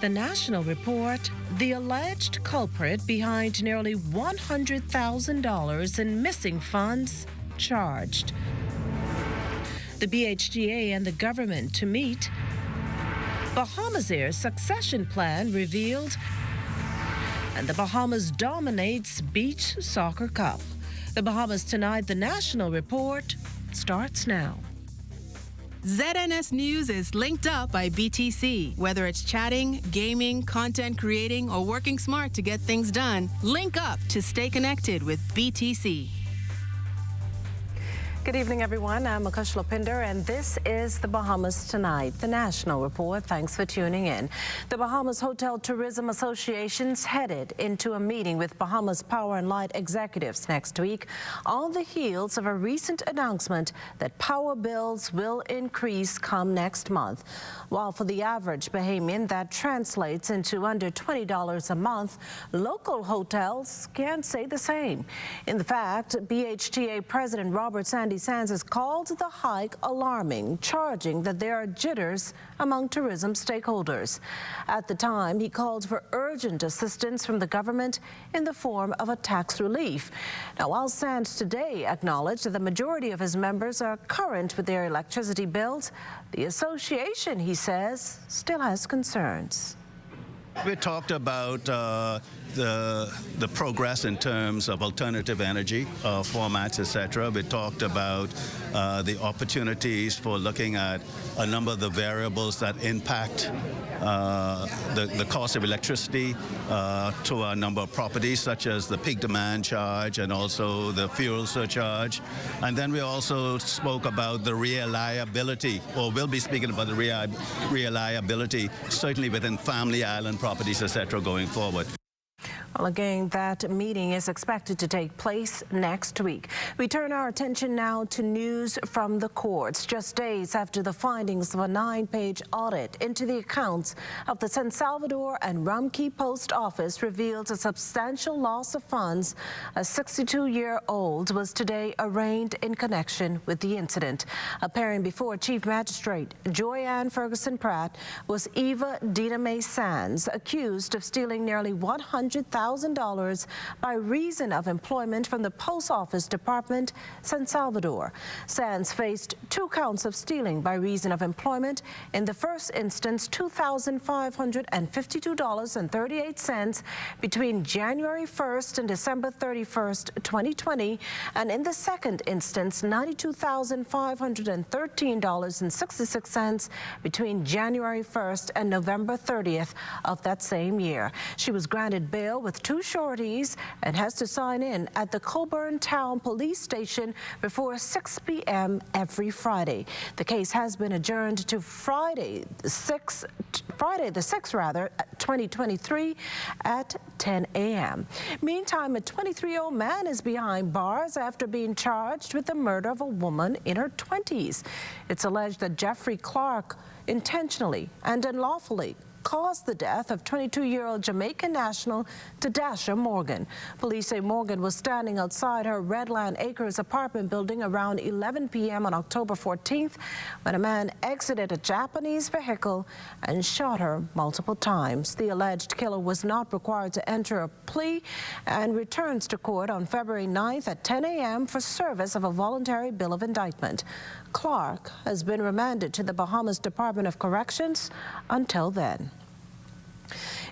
The National Report, the alleged culprit behind nearly $100,000 in missing funds, charged. The BHGA and the government to meet. Bahamasair's succession plan revealed. And the Bahamas dominates Beach Soccer Cup. The Bahamas tonight, the National Report starts now. ZNS News is linked up by BTC. Whether it's chatting, gaming, content creating, or working smart to get things done, link up to stay connected with BTC. Good evening, everyone. I'm Akush Lopinder, and this is the Bahamas Tonight, the National Report. Thanks for tuning in. The Bahamas Hotel Tourism Association's headed into a meeting with Bahamas Power and Light executives next week on the heels of a recent announcement that power bills will increase come next month. While for the average Bahamian that translates into under $20 a month, local hotels can't say the same. In fact, BHTA President Robert Sandy Sands has called the hike alarming, charging that there are jitters among tourism stakeholders. At the time, he called for urgent assistance from the government in the form of a tax relief. Now, while Sands today acknowledged that the majority of his members are current with their electricity bills, the association, he says, still has concerns. We talked about the progress in terms of alternative energy formats, etc. We talked about the opportunities for looking at a number of the variables that impact the cost of electricity to a number of properties, such as the peak demand charge and also the fuel surcharge. And then we also spoke about the reliability, or we'll be speaking about the reliability, certainly within family island properties, etc., going forward. Well, again, that meeting is expected to take place next week. We turn our attention now to news from the courts. Just days after the findings of a 9-page audit into the accounts of the San Salvador and Rumkey Post Office reveals a substantial loss of funds, a 62-year-old was today arraigned in connection with the incident. Appearing before Chief Magistrate Joyanne Ferguson Pratt was Eva Dina Mae Sands, accused of stealing nearly $100,000 by reason of employment from the Post Office Department, San Salvador. Sands faced 2 counts of stealing by reason of employment. In the first instance, $2,552.38 between January 1st and December 31st, 2020, and in the second instance, $92,513.66 between January 1st and November 30th of that same year. She was granted bail with 2 sureties and has to sign in at the Coburn Town Police Station before 6 p.m. every Friday. The case has been adjourned to Friday the 6th, 2023 at 10 a.m. Meantime, a 23-year-old man is behind bars after being charged with the murder of a woman in her 20s. It's alleged that Jeffrey Clark intentionally and unlawfully caused the death of 22-year-old Jamaican national Tadasha Morgan. Police say Morgan was standing outside her Redland Acres apartment building around 11 p.m. on October 14th when a man exited a Japanese vehicle and shot her multiple times. The alleged killer was not required to enter a plea and returns to court on February 9th at 10 a.m. for service of a voluntary bill of indictment. Clark has been remanded to the Bahamas Department of Corrections until then.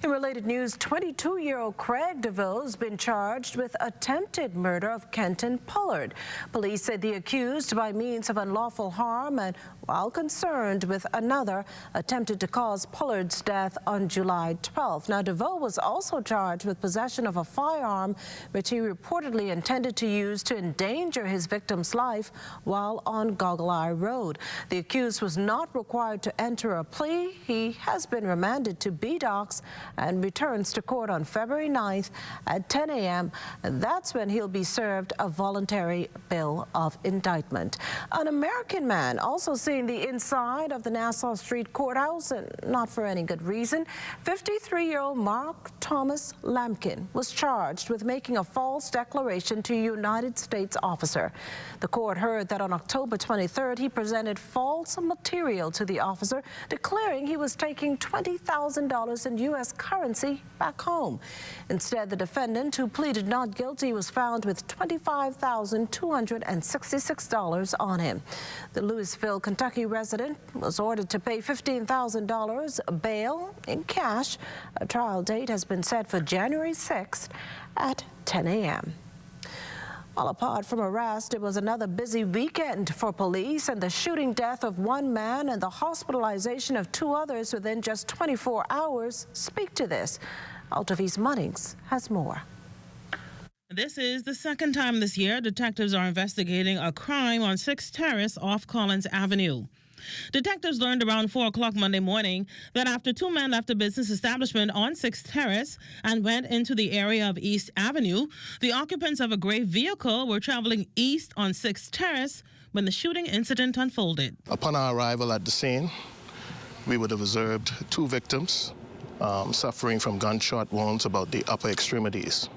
In related news, 22-year-old Craig DeVille has been charged with attempted murder of Kenton Pollard. Police said the accused, by means of unlawful harm and while concerned with another, attempted to cause Pollard's death on July 12th. Now, DeVille was also charged with possession of a firearm, which he reportedly intended to use to endanger his victim's life while on Goggle Eye Road. The accused was not required to enter a plea. He has been remanded to B-Docks and returns to court on February 9th at 10 a.m. And that's when he'll be served a voluntary bill of indictment. An American man also seeing the inside of the Nassau Street courthouse, and not for any good reason. 53-year-old Mark Thomas Lampkin was charged with making a false declaration to a United States officer. The court heard that on October 23rd, he presented false material to the officer, declaring he was taking $20,000 in U.S. currency back home. Instead, the defendant, who pleaded not guilty, was found with $25,266 on him. The Louisville, Kentucky resident was ordered to pay $15,000 bail in cash. A trial date has been set for January 6th at 10 a.m. Well, apart from arrest, it was another busy weekend for police, and the shooting death of one man and the hospitalization of two others within just 24 hours speak to this. Altavis Munnings has more. This is the second time this year detectives are investigating a crime on 6th Terrace off Collins Avenue. Detectives learned around 4 o'clock Monday morning that after two men left a business establishment on 6th Terrace and went into the area of East Avenue, the occupants of a gray vehicle were traveling east on 6th Terrace when the shooting incident unfolded. Upon our arrival at the scene, we would have observed two victims suffering from gunshot wounds about the upper extremities.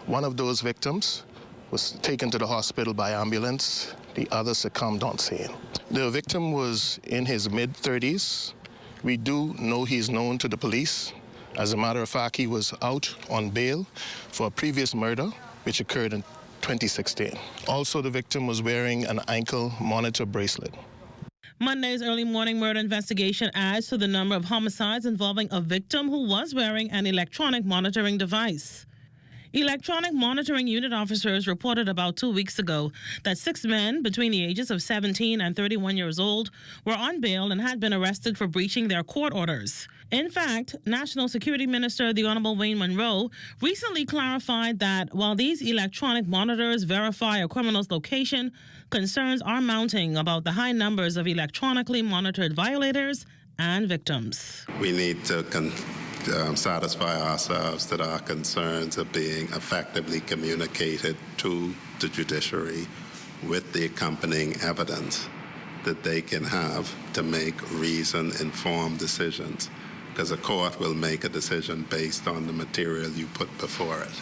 One of those victims was taken to the hospital by ambulance. The other succumbed on scene. The victim was in his mid-30s. We do know he's known to the police. As a matter of fact, he was out on bail for a previous murder, which occurred in 2016. Also, the victim was wearing an ankle monitor bracelet. Monday's early morning murder investigation adds to the number of homicides involving a victim who was wearing an electronic monitoring device. Electronic monitoring unit officers reported about 2 weeks ago that 6 men between the ages of 17 and 31 years old were on bail and had been arrested for breaching their court orders. In fact, National Security Minister the Honorable Wayne Monroe recently clarified that while these electronic monitors verify a criminal's location, concerns are mounting about the high numbers of electronically monitored violators and victims. We need to satisfy ourselves that our concerns are being effectively communicated to the judiciary with the accompanying evidence that they can have to make reason-informed decisions, because a court will make a decision based on the material you put before it.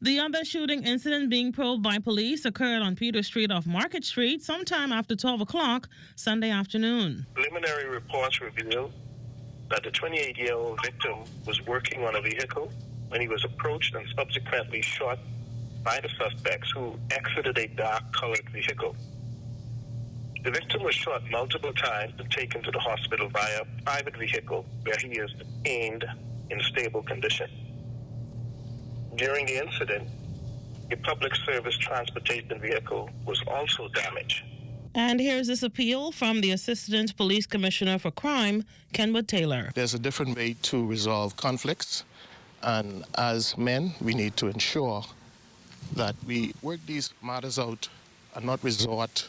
The other shooting incident being probed by police occurred on Peter Street off Market Street sometime after 12 o'clock Sunday afternoon. Preliminary reports reveal that the 28-year-old victim was working on a vehicle when he was approached and subsequently shot by the suspects, who exited a dark-colored vehicle. The victim was shot multiple times and taken to the hospital via a private vehicle, where he is detained in stable condition. During the incident, a public service transportation vehicle was also damaged. And here's this appeal from the Assistant Police Commissioner for Crime, Kenwood Taylor. There's a different way to resolve conflicts, and as men, we need to ensure that we work these matters out and not resort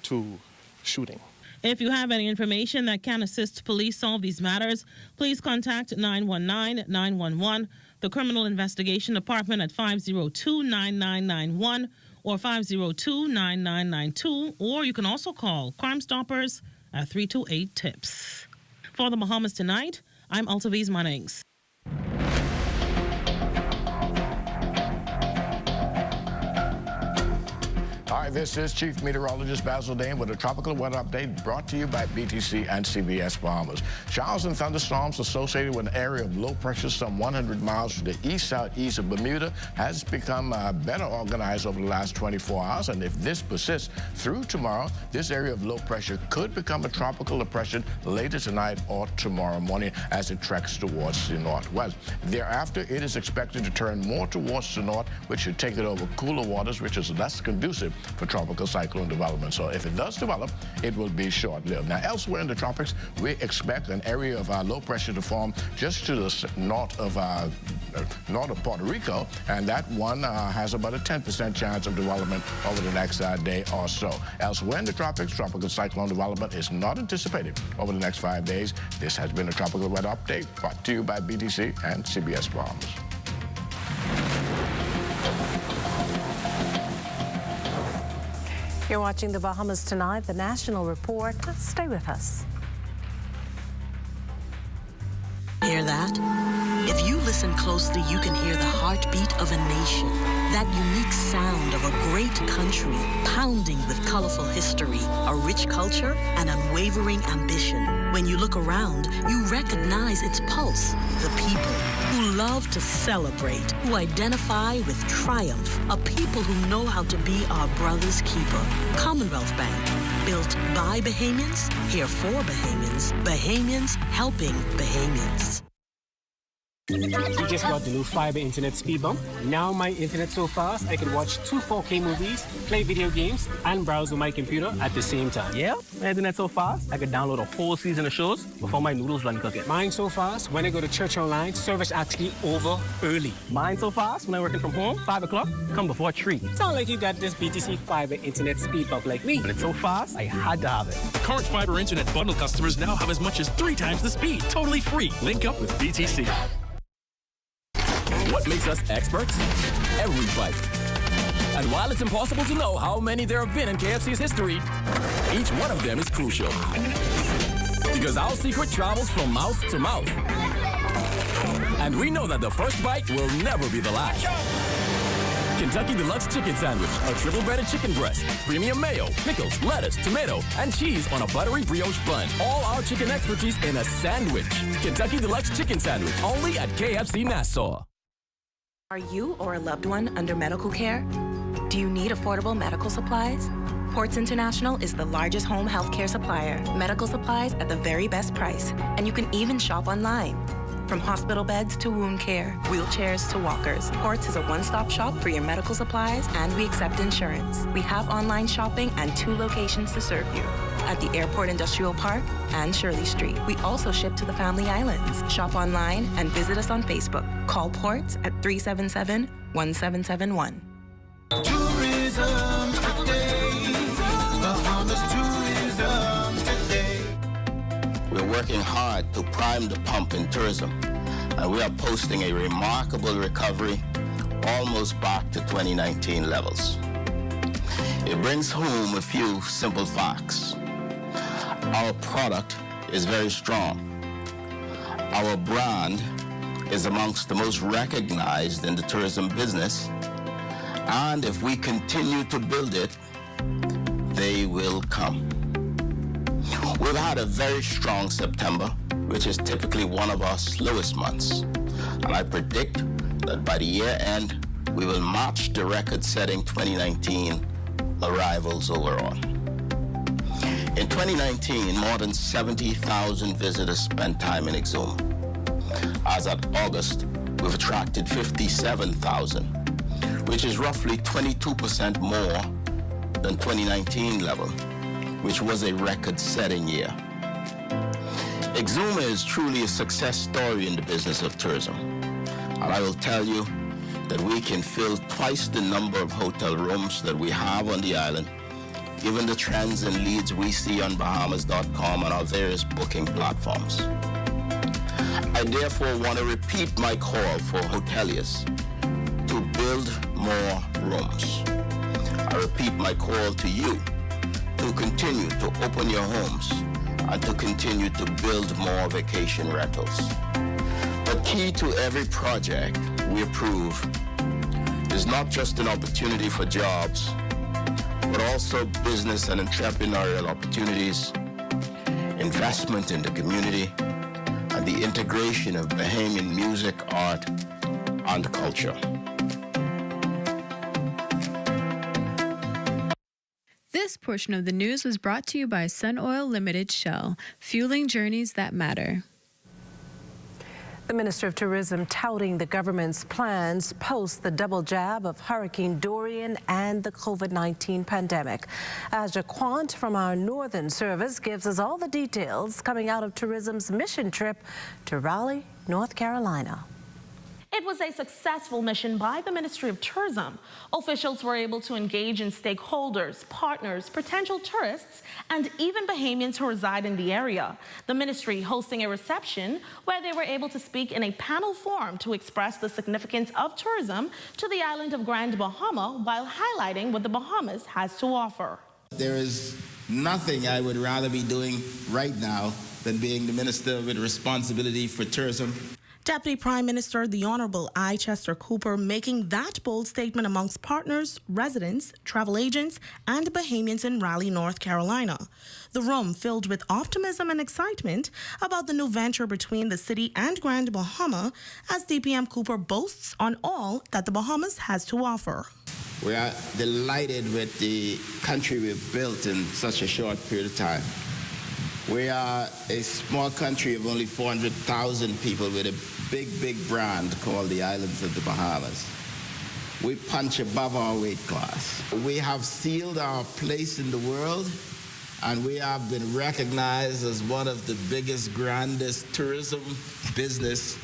to shooting. If you have any information that can assist police solve these matters, please contact 919-911, the Criminal Investigation Department at 502-9991 or 502-9992, or you can also call Crime Stoppers at 328-TIPS. For the Bahamas Tonight, I'm Altavis Munnings. Hi, this is Chief Meteorologist Basil Dane with a tropical weather update brought to you by BTC and CBS Bahamas. Showers and thunderstorms associated with an area of low pressure some 100 miles to the east-southeast of Bermuda has become better organized over the last 24 hours. And if this persists through tomorrow, this area of low pressure could become a tropical depression later tonight or tomorrow morning as it treks towards the northwest. Thereafter, it is expected to turn more towards the north, which should take it over cooler waters, which is less conducive for tropical cyclone development. So if it does develop, it will be short-lived. Now, elsewhere in the tropics, we expect an area of low pressure to form just to the north of Puerto Rico, and that one has about a 10% chance of development over the next day or so. Elsewhere in the tropics, tropical cyclone development is not anticipated over the next 5 days. This has been a Tropical Weather Update brought to you by BTC and CBS Bahamas. You're watching the Bahamas Tonight, the National Report. Stay with us. Hear that? If you listen closely, you can hear the heartbeat of a nation. That unique sound of a great country pounding with colorful history, a rich culture, and unwavering ambition. When you look around, you recognize its pulse. The people who love to celebrate, who identify with triumph, a people who know how to be our brother's keeper. Commonwealth Bank, built by Bahamians, here for Bahamians, Bahamians helping Bahamians. We just got the new fiber internet speed bump. Now my internet so fast I can watch 2 4K movies, play video games, and browse on my computer at the same time. Yeah, my internet so fast I could download a whole season of shows before my noodles run cooking. Mine so fast when I go to church online, service actually over early. Mine so fast when I'm working from home, 5 o'clock, come before 3. Sound like you got this BTC fiber internet speed bump like me. But it's so fast, I had to have it. Current fiber internet bundle customers now have as much as 3 times the speed. Totally free. Link up with BTC. What makes us experts? Every bite. And while it's impossible to know how many there have been in KFC's history, each one of them is crucial. Because our secret travels from mouth to mouth. And we know that the first bite will never be the last. Kentucky Deluxe Chicken Sandwich, a triple breaded chicken breast, premium mayo, pickles, lettuce, tomato, and cheese on a buttery brioche bun. All our chicken expertise in a sandwich. Kentucky Deluxe Chicken Sandwich, only at KFC Nassau. Are you or a loved one under medical care? Do you need affordable medical supplies? Ports International is the largest home health care supplier. Medical supplies at the very best price. And you can even shop online. From hospital beds to wound care, wheelchairs to walkers, Ports is a one-stop shop for your medical supplies, and we accept insurance. We have online shopping and 2 locations to serve you. At the Airport Industrial Park and Shirley Street. We also ship to the Family Islands. Shop online and visit us on Facebook. Call Ports at 377-1771. Tourism today. Bahamas tourism today. We're working hard to prime the pump in tourism, and we are posting a remarkable recovery, almost back to 2019 levels. It brings home a few simple facts. Our product is very strong. Our brand is amongst the most recognized in the tourism business, and if we continue to build it, they will come. We've had a very strong September, which is typically one of our slowest months, and I predict that by the year end, we will match the record-setting 2019 arrivals overall. In 2019, more than 70,000 visitors spent time in Exuma. As of August, we've attracted 57,000, which is roughly 22% more than 2019 level, which was a record-setting year. Exuma is truly a success story in the business of tourism, and I will tell you that we can fill twice the number of hotel rooms that we have on the island, given the trends and leads we see on Bahamas.com and our various booking platforms. I therefore want to repeat my call for hoteliers to build more rooms. I repeat my call to you to continue to open your homes and to continue to build more vacation rentals. The key to every project we approve is not just an opportunity for jobs, but also business and entrepreneurial opportunities, investment in the community, and the integration of Bahamian music, art, and culture. This portion of the news was brought to you by Sun Oil Limited Shell, fueling journeys that matter. The Minister of Tourism touting the government's plans post the double jab of Hurricane Dorian and the COVID-19 pandemic. Aja Quant from our Northern Service gives us all the details coming out of tourism's mission trip to Raleigh, North Carolina. It was a successful mission by the Ministry of Tourism. Officials were able to engage in stakeholders, partners, potential tourists, and even Bahamians who reside in the area. The ministry hosting a reception where they were able to speak in a panel forum to express the significance of tourism to the island of Grand Bahama while highlighting what the Bahamas has to offer. There is nothing I would rather be doing right now than being the minister with responsibility for tourism. Deputy Prime Minister, the Honorable I. Chester Cooper, making that bold statement amongst partners, residents, travel agents, and Bahamians in Raleigh, North Carolina. The room filled with optimism and excitement about the new venture between the city and Grand Bahama, as DPM Cooper boasts on all that the Bahamas has to offer. We are delighted with the country we've built in such a short period of time. We are a small country of only 400,000 people with a big brand called the Islands of the Bahamas. We punch above our weight class. We have sealed our place in the world, and we have been recognized as one of the biggest, grandest tourism business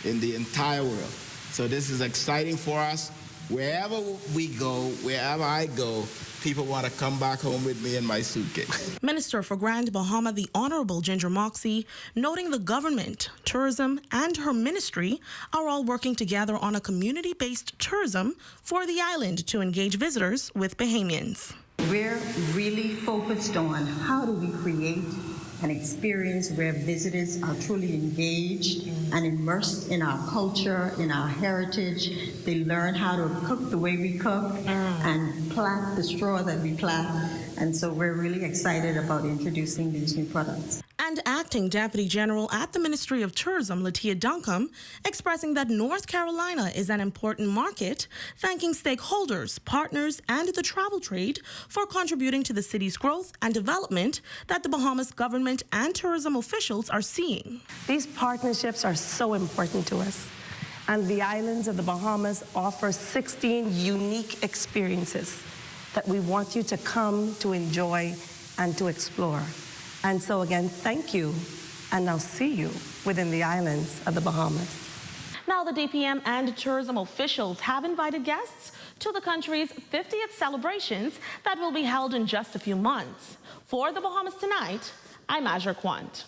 in the entire world. So this is exciting for us. Wherever we go, wherever I go, people want to come back home with me in my suitcase. Minister for Grand Bahama, the Honorable Ginger Moxie, noting the government, tourism, and her ministry are all working together on a community-based tourism for the island to engage visitors with Bahamians. We're really focused on how do we create an experience where visitors are truly engaged and immersed in our culture, in our heritage. They learn how to cook the way we cook and plait the straw that we plait. And so we're really excited about introducing these new products. And Acting Deputy General at the Ministry of Tourism, Latia Duncombe, expressing that North Carolina is an important market, thanking stakeholders, partners, and the travel trade for contributing to the city's growth and development that the Bahamas government and tourism officials are seeing. These partnerships are so important to us, and the islands of the Bahamas offer 16 unique experiences that we want you to come to enjoy and to explore. And so again, thank you, and I'll see you within the islands of the Bahamas. Now the DPM and tourism officials have invited guests to the country's 50th celebrations that will be held in just a few months. For the Bahamas Tonight, I'm Aja Quant.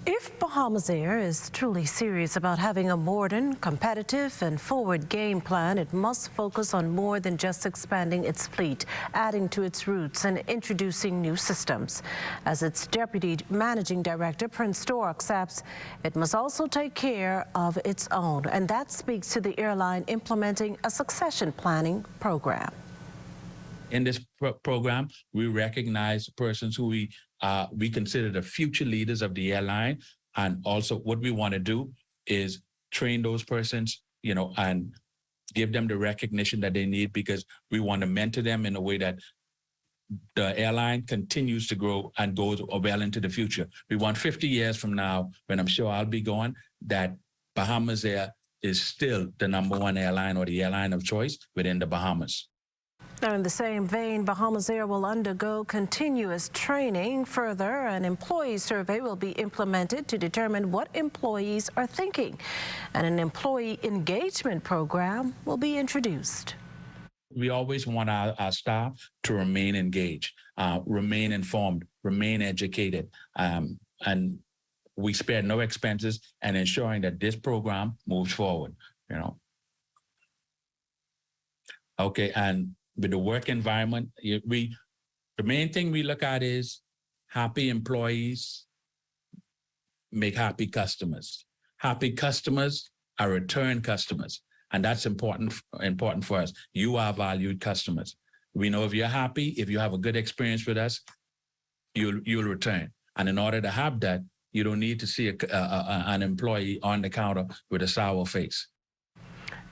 If Bahamasair is truly serious about having a modern, competitive, and forward game plan, it must focus on more than just expanding its fleet, adding to its routes, and introducing new systems. As its Deputy Managing Director, Prince Stork, says, it must also take care of its own, and that speaks to the airline implementing a succession planning program. In this program, we recognize persons who we consider the future leaders of the airline, and also what we want to do is train those persons, and give them the recognition that they need, because we want to mentor them in a way that the airline continues to grow and goes well into the future. We want 50 years from now, when I'm sure I'll be gone, that Bahamasair is still the #1 airline or the airline of choice within the Bahamas. Now, in the same vein, Bahamasair will undergo continuous training. Further, an employee survey will be implemented to determine what employees are thinking, and an employee engagement program will be introduced. We always want our staff to remain engaged, remain informed, remain educated, and we spare no expenses in ensuring that this program moves forward. Okay, and with the work environment, the main thing we look at is happy employees make happy customers. Happy customers are return customers, and that's important for us. You are valued customers. We know if you're happy, if you have a good experience with us, you'll return. And in order to have that, you don't need to see an employee on the counter with a sour face.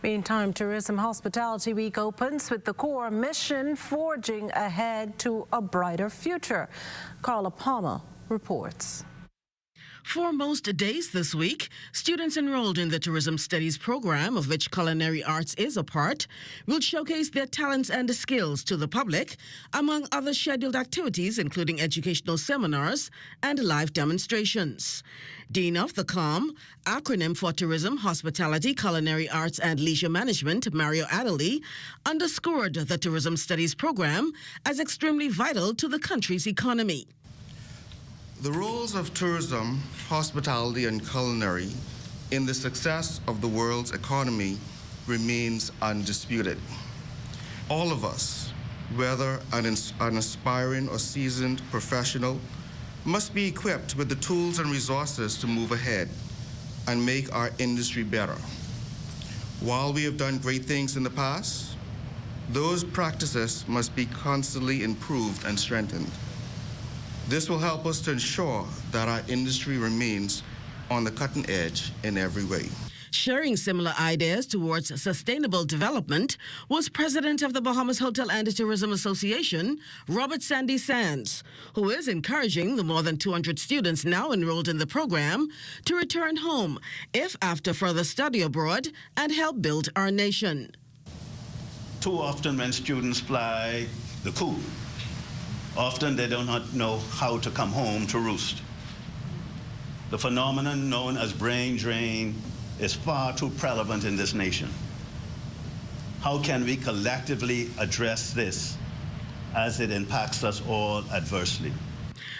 Meantime, Tourism Hospitality Week opens with the core mission forging ahead to a brighter future. Carla Palmer reports. For most days this week, students enrolled in the Tourism Studies program, of which culinary arts is a part, will showcase their talents and skills to the public, among other scheduled activities including educational seminars and live demonstrations. Dean of the COM, acronym for Tourism, Hospitality, Culinary Arts and Leisure Management, Mario Adderley, underscored the Tourism Studies program as extremely vital to the country's economy. The roles of tourism, hospitality, and culinary in the success of the world's economy remains undisputed. All of us, whether an aspiring or seasoned professional, must be equipped with the tools and resources to move ahead and make our industry better. While we have done great things in the past, those practices must be constantly improved and strengthened. This will help us to ensure that our industry remains on the cutting edge in every way. Sharing similar ideas towards sustainable development was President of the Bahamas Hotel and Tourism Association, Robert Sandy Sands, who is encouraging the more than 200 students now enrolled in the program to return home, if after further study abroad, and help build our nation. Too often when students fly the coop, often they do not know how to come home to roost. The phenomenon known as brain drain is far too prevalent in this nation. How can we collectively address this as it impacts us all adversely?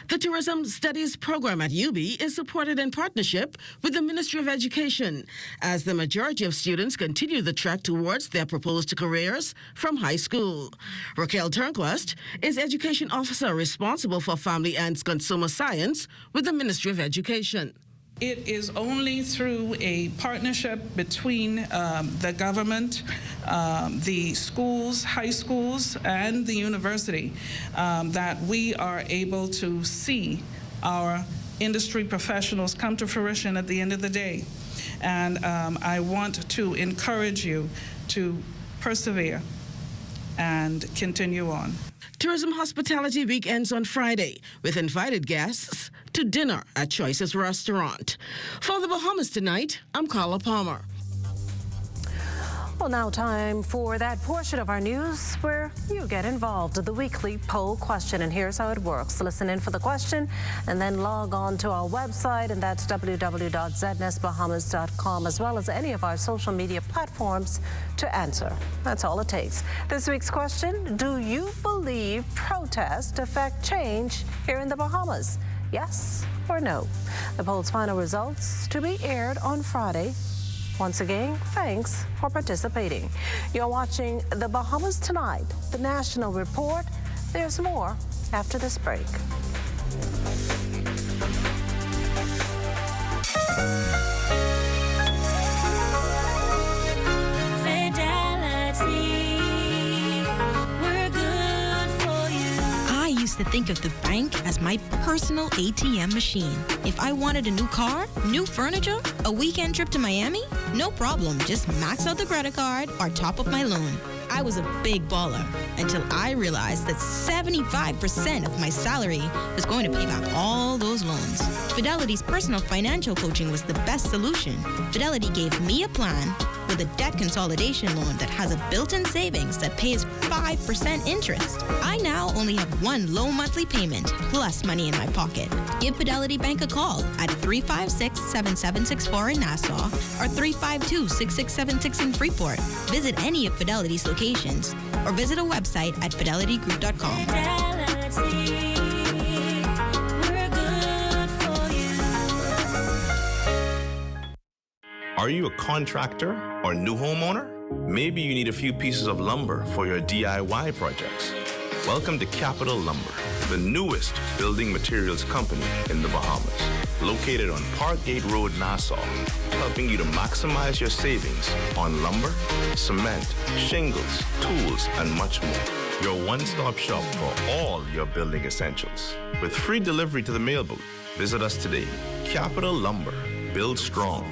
The Tourism Studies program at UB is supported in partnership with the Ministry of Education, as the majority of students continue the trek towards their proposed careers from high school. Raquel Turnquist is Education Officer responsible for Family and Consumer Science with the Ministry of Education. It is only through a partnership between the government, the schools, high schools, and the university that we are able to see our industry professionals come to fruition at the end of the day. And I want to encourage you to persevere and continue on. Tourism Hospitality Week ends on Friday with invited guests to dinner at Choices Restaurant. For the Bahamas Tonight, I'm Carla Palmer. Well, now time for that portion of our news where you get involved, the weekly poll question. And here's how it works. Listen in for the question and then log on to our website, and that's www.znesbahamas.com, as well as any of our social media platforms to answer. That's all it takes. This week's question: do you believe protests affect change here in the Bahamas? Yes or no? The poll's final results to be aired on Friday. Once again, thanks for participating. You're watching The Bahamas Tonight, the National Report. There's more after this break. To think of the bank as my personal ATM machine. If I wanted a new car, new furniture, a weekend trip to Miami, no problem. Just max out the credit card or top up my loan. I was a big baller until I realized that 75% of my salary was going to pay back all those loans. Fidelity's personal financial coaching was the best solution. Fidelity gave me a plan with a debt consolidation loan that has a built-in savings that pays 5% interest. I now only have one low monthly payment plus money in my pocket. Give Fidelity Bank a call at 356-7764 in Nassau or 352-6676 in Freeport. Visit any of Fidelity's locations or visit a website at fidelitygroup.com. Are you a contractor or new homeowner? Maybe you need a few pieces of lumber for your DIY projects. Welcome to Capital Lumber, the newest building materials company in the Bahamas. Located on Parkgate Road, Nassau, helping you to maximize your savings on lumber, cement, shingles, tools, and much more. Your one-stop shop for all your building essentials. With free delivery to the mail booth, visit us today. Capital Lumber, build strong.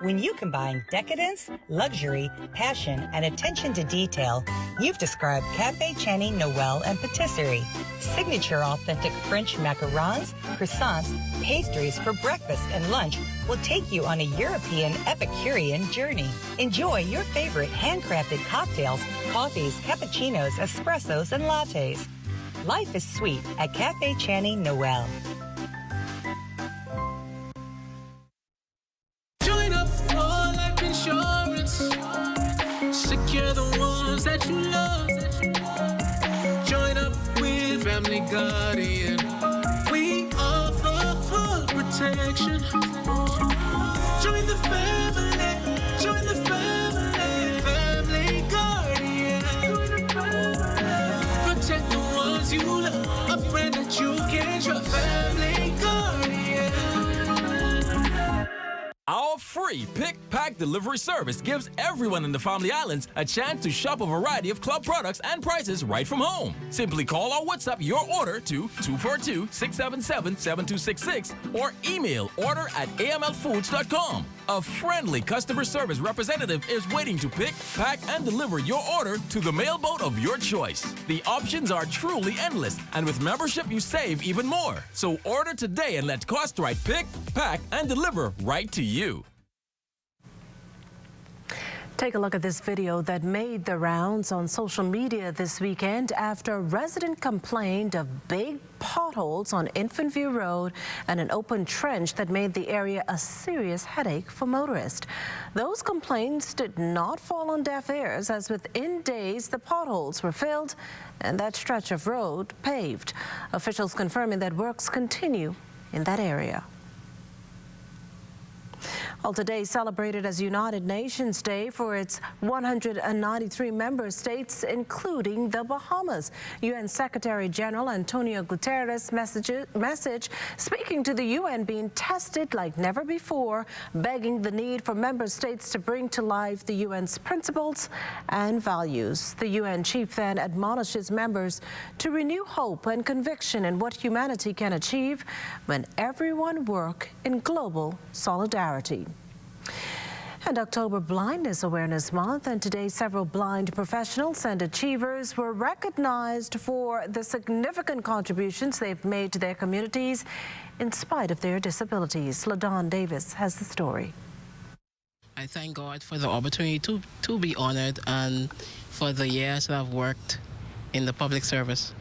When you combine decadence, luxury, passion, and attention to detail, you've described Café Channy Noël and Patisserie. Signature authentic French macarons, croissants, pastries for breakfast and lunch will take you on a European Epicurean journey. Enjoy your favorite handcrafted cocktails, coffees, cappuccinos, espressos, and lattes. Life is sweet at Café Channy Noël. Join up for life insurance. Secure the ones that you love. Join up with Family Guardian. We offer full protection. Join the family. Join the family. Family Guardian. Protect the ones you love. A brand that you can trust. Family Guardian. Our free pick-pack delivery service gives everyone in the Family Islands a chance to shop a variety of club products and prices right from home. Simply call or WhatsApp your order to 242-677-7266 or email order@amlfoods.com. A friendly customer service representative is waiting to pick, pack, and deliver your order to the mailboat of your choice. The options are truly endless, and with membership you save even more. So order today and let Cost Right pick, pack, and deliver right to you. Take a look at this video that made the rounds on social media this weekend after a resident complained of big potholes on Infant View Road and an open trench that made the area a serious headache for motorists. Those complaints did not fall on deaf ears, as within days the potholes were filled and that stretch of road paved. Officials confirming that works continue in that area. Well, today celebrated as United Nations Day for its 193 member states, including the Bahamas. UN Secretary General Antonio Guterres' message speaking to the UN being tested like never before, begging the need for member states to bring to life the UN's principles and values. The UN chief then admonishes members to renew hope and conviction in what humanity can achieve when everyone work in global solidarity. And October Blindness Awareness Month, and today several blind professionals and achievers were recognized for the significant contributions they've made to their communities in spite of their disabilities. LaDon Davis has the story. I thank God for the opportunity to be honored and for the years that I've worked in the public service.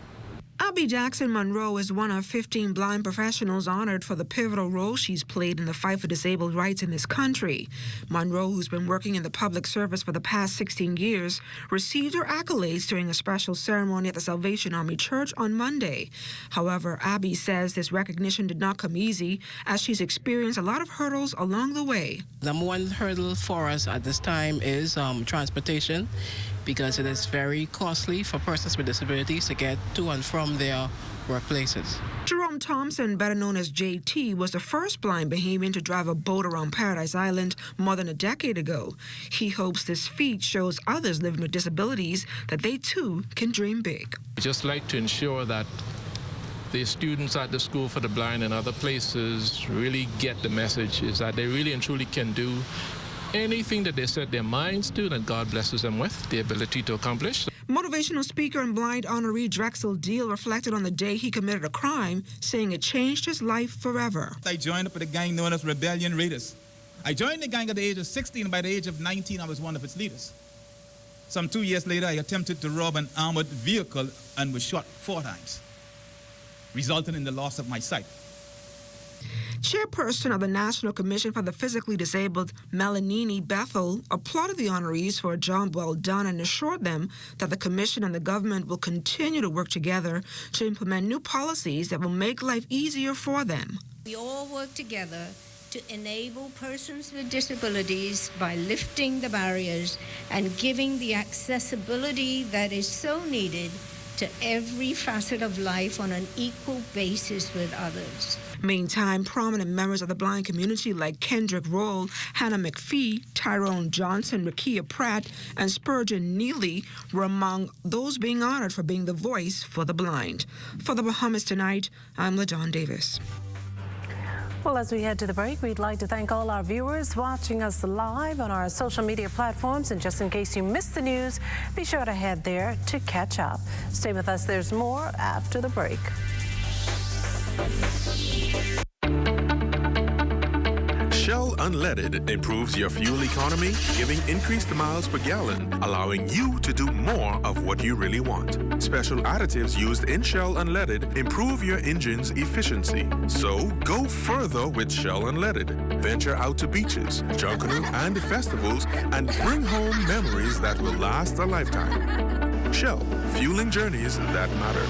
Abby Jackson Monroe is one of 15 blind professionals honored for the pivotal role she's played in the fight for disabled rights in this country. Monroe, who's been working in the public service for the past 16 years, received her accolades during a special ceremony at the Salvation Army Church on Monday. However, Abby says this recognition did not come easy, as she's experienced a lot of hurdles along the way. Number one hurdle for us at this time is transportation, because it is very costly for persons with disabilities to get to and from their workplaces. Jerome Thompson, better known as JT, was the first blind Bahamian to drive a boat around Paradise Island more than a decade ago. He hopes this feat shows others living with disabilities that they too can dream big. I just like to ensure that the students at the School for the Blind and other places really get the message, is that they really and truly can do anything that they set their minds to, that God blesses them with the ability to accomplish. Motivational speaker and blind honoree Drexel Deal reflected on the day he committed a crime, saying it changed his life forever. I joined up with a gang known as Rebellion Raiders. I joined the gang at the age of 16, and by the age of 19, I was one of its leaders. Some 2 years later, I attempted to rob an armored vehicle and was shot 4 times, resulting in the loss of my sight. Chairperson of the National Commission for the Physically Disabled, Melanini Bethel, applauded the honorees for a job well done and assured them that the Commission and the government will continue to work together to implement new policies that will make life easier for them. We all work together to enable persons with disabilities by lifting the barriers and giving the accessibility that is so needed to every facet of life on an equal basis with others. Meantime, prominent members of the blind community like Kendrick Roll, Hannah McPhee, Tyrone Johnson, Rakia Pratt, and Spurgeon Neely were among those being honored for being the voice for the blind. For the Bahamas Tonight, I'm LaDon Davis. Well, as we head to the break, we'd like to thank all our viewers watching us live on our social media platforms. And just in case you missed the news, be sure to head there to catch up. Stay with us. There's more after the break. Shell Unleaded improves your fuel economy, giving increased miles per gallon, allowing you to do more of what you really want. Special additives used in Shell Unleaded improve your engine's efficiency. So go further with Shell Unleaded. Venture out to beaches, Junkanoo, and festivals and bring home memories that will last a lifetime. Shell, fueling journeys that matter.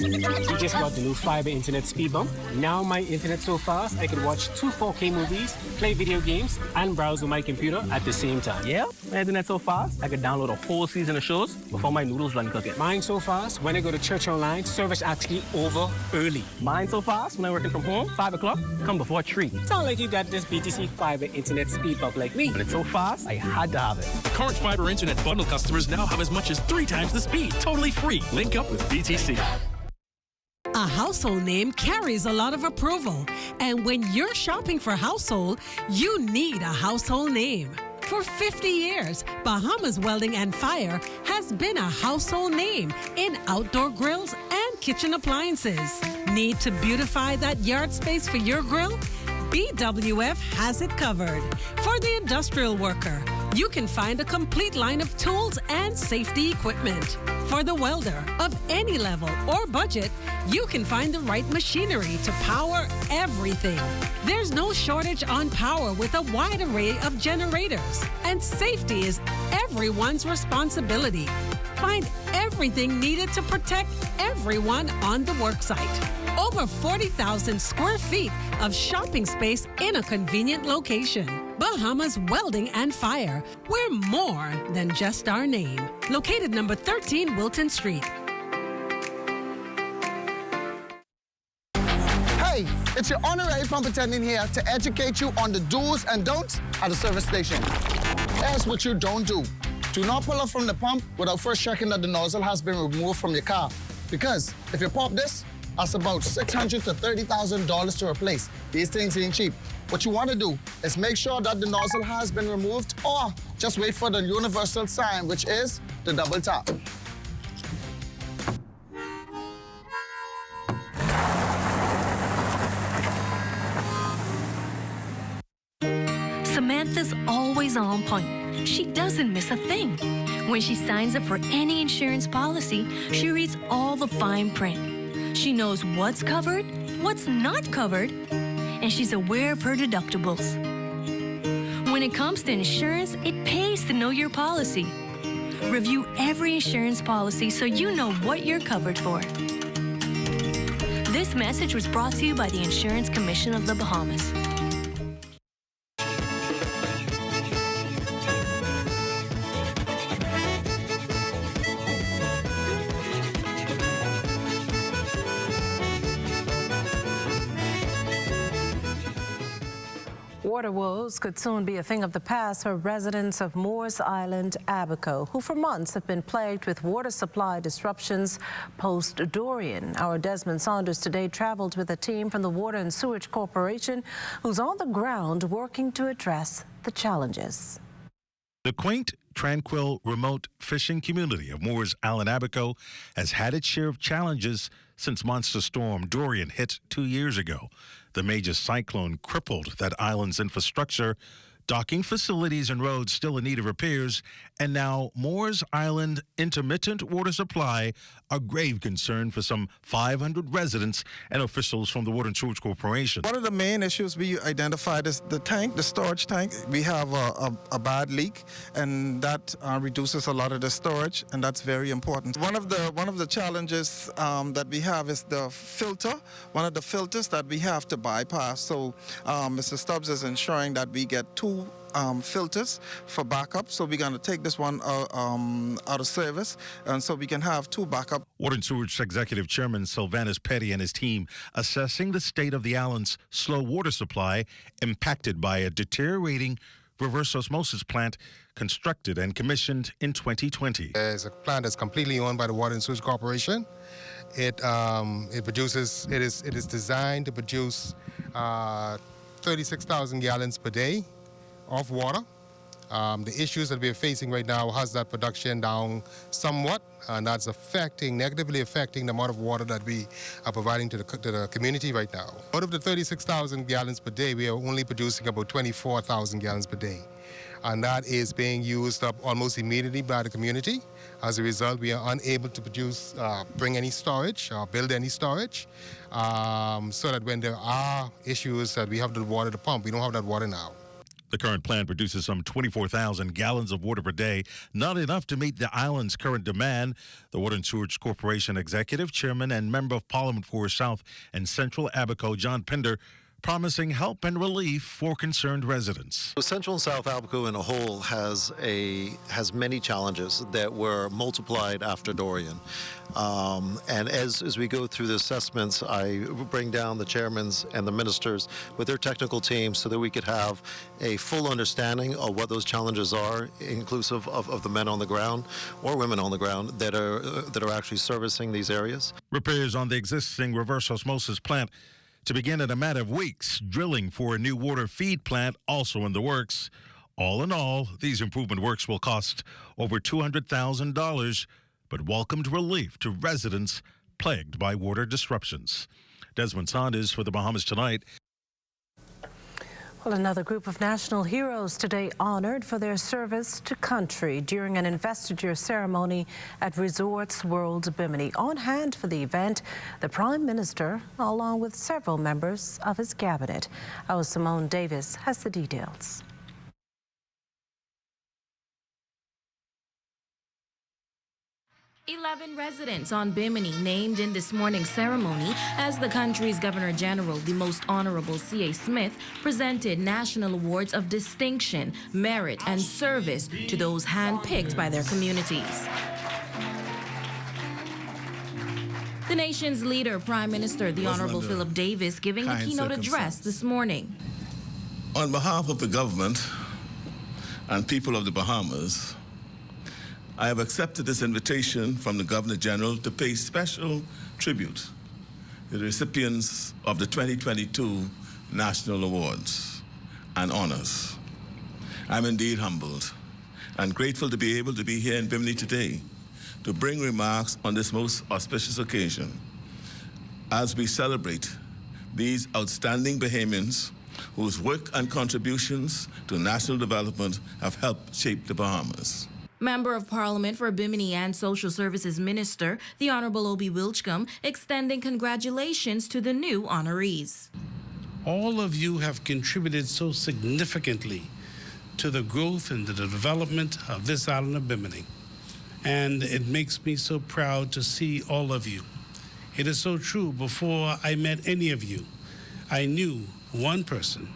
We just got the new fiber internet speed bump. Now my internet so fast I can watch 2 4K movies, play video games, and browse with my computer at the same time. Yeah, my internet so fast I could download a whole season of shows before my noodles run cooking. Mine so fast when I go to church online, service actually over early. Mine so fast when I'm working from home, 5 o'clock, come before 3. Sound like you got this BTC fiber internet speed bump like me. But it's so fast, I had to have it. Current fiber internet bundle customers now have as much as 3 times the speed. Totally free. Link up with BTC. A household name carries a lot of approval. And when you're shopping for household, you need a household name. For 50 years, Bahamas Welding and Fire has been a household name in outdoor grills and kitchen appliances. Need to beautify that yard space for your grill? BWF has it covered. For the industrial worker, you can find a complete line of tools and safety equipment. For the welder of any level or budget, you can find the right machinery to power everything. There's no shortage on power with a wide array of generators. And safety is everyone's responsibility. Find everything needed to protect everyone on the worksite. Over 40,000 square feet of shopping space in a convenient location. Bahamas Welding and Fire. We're more than just our name. Located number 13 Wilton Street. Hey, it's your honorary pump attendant here to educate you on the do's and don'ts at the service station. Here's what you don't do. Do not pull up from the pump without first checking that the nozzle has been removed from your car. Because if you pop this, that's about $600,000 to $30,000 to replace. These things ain't cheap. What you want to do is make sure that the nozzle has been removed, or just wait for the universal sign, which is the double tap. Samantha's always on point. She doesn't miss a thing. When she signs up for any insurance policy, she reads all the fine print. She knows what's covered, what's not covered, and she's aware of her deductibles. When it comes to insurance, it pays to know your policy. Review every insurance policy so you know what you're covered for. This message was brought to you by the Insurance Commission of the Bahamas. Water woes could soon be a thing of the past for residents of Moores Island, Abaco, who for months have been plagued with water supply disruptions post-Dorian. Our Desmond Saunders today traveled with a team from the Water and Sewage Corporation who's on the ground working to address the challenges. The quaint, tranquil, remote fishing community of Moores Island, Abaco has had its share of challenges since monster storm Dorian hit 2 years ago. The major cyclone crippled that island's infrastructure, docking facilities and roads still in need of repairs, and now Moores Island intermittent water supply a grave concern for some 500 residents and officials from the Water and Sewage Corporation. One of the main issues we identified is the tank, the storage tank. We have a bad leak, and that reduces a lot of the storage, and that's very important. One of the challenges that we have is the filter. One of the filters that we have to bypass. So Mr. Stubbs is ensuring that we get 2 filters for backup. So we're going to take this one out of service, and so we can have 2 backup. Water and Sewage Executive Chairman Sylvanus Petty and his team assessing the state of the island's slow water supply impacted by a deteriorating reverse osmosis plant constructed and commissioned in 2020. It's a plant that's completely owned by the Water and Sewage Corporation. It is designed to produce 36,000 gallons per day of water. The issues that we're facing right now has that production down somewhat, and that's negatively affecting the amount of water that we are providing to the community right now. Out of the 36,000 gallons per day, we are only producing about 24,000 gallons per day. And that is being used up almost immediately by the community. As a result, we are unable to bring any storage or build any storage, so that when there are issues that we have the water to pump, we don't have that water now. The current plant produces some 24,000 gallons of water per day, not enough to meet the island's current demand. The Water and Sewage Corporation Executive Chairman and Member of Parliament for South and Central Abaco, John Pinder, promising help and relief for concerned residents. Central and South Abaco in a whole has many challenges that were multiplied after Dorian. And as we go through the assessments, I bring down the chairmans and the ministers with their technical teams so that we could have a full understanding of what those challenges are, inclusive of the men on the ground or women on the ground that are actually servicing these areas. Repairs on the existing reverse osmosis plant to begin in a matter of weeks. Drilling for a new water feed plant also in the works. All in all, these improvement works will cost over $200,000, but welcomed relief to residents plagued by water disruptions. Desmond Saunders for the Bahamas Tonight. Well, another group of national heroes today honored for their service to country during an investiture ceremony at Resorts World Bimini. On hand for the event, the Prime Minister, along with several members of his cabinet. Our Simone Davis has the details. 11 residents on Bimini named in this morning's ceremony as the country's Governor General, the Most Honorable C.A. Smith, presented national awards of distinction, merit, and service to those handpicked by their communities. The nation's leader, Prime Minister, the Honorable Philip Davis, giving the keynote address this morning. On behalf of the government and people of the Bahamas, I have accepted this invitation from the Governor General to pay special tribute to the recipients of the 2022 National Awards and honors. I'm indeed humbled and grateful to be able to be here in Bimini today to bring remarks on this most auspicious occasion as we celebrate these outstanding Bahamians whose work and contributions to national development have helped shape the Bahamas. Member of Parliament for Bimini and Social Services Minister, the Honorable Obi Wilchcombe, extending congratulations to the new honorees. All of you have contributed so significantly to the growth and the development of this island of Bimini. And it makes me so proud to see all of you. It is so true, before I met any of you, I knew one person.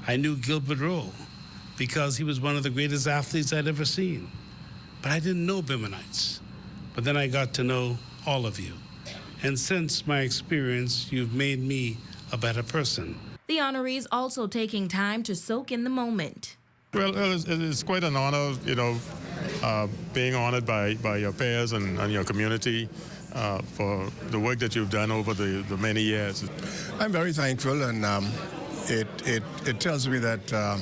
I knew Gilbert Rowe because he was one of the greatest athletes I'd ever seen. But I didn't know Biminites. But then I got to know all of you. And since my experience, you've made me a better person. The honorees also taking time to soak in the moment. Well, it's quite an honor, being honored by your peers and your community for the work that you've done over the many years. I'm very thankful, and it tells me that